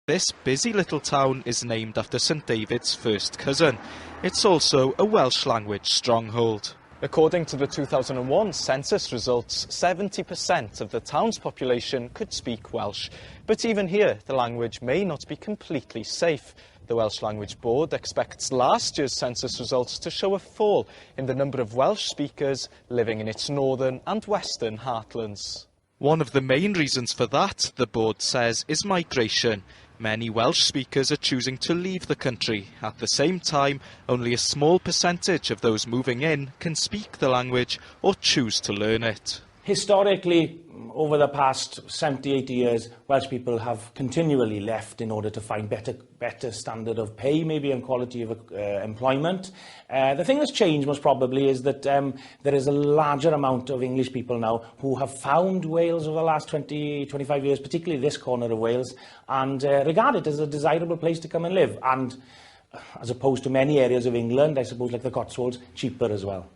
This busy little town is named after St David's first cousin. It's also a Welsh language stronghold. According to the 2001 census results, 70% of the town's population could speak Welsh. But even here, the language may not be completely safe. The Welsh Language Board expects last year's census results to show a fall in the number of Welsh speakers living in its northern and western heartlands. One of the main reasons for that, the board says, is migration. Many Welsh speakers are choosing to leave the country. At the same time, only a small percentage of those moving in can speak the language or choose to learn it. Historically, over the past 70, 80 years, Welsh people have continually left in order to find better standard of pay, maybe, and quality of employment. The thing that's changed most probably is that there is a larger amount of English people now who have found Wales over the last 20, 25 years, particularly this corner of Wales, and regard it as a desirable place to come and live. And as opposed to many areas of England, I suppose, like the Cotswolds, cheaper as well.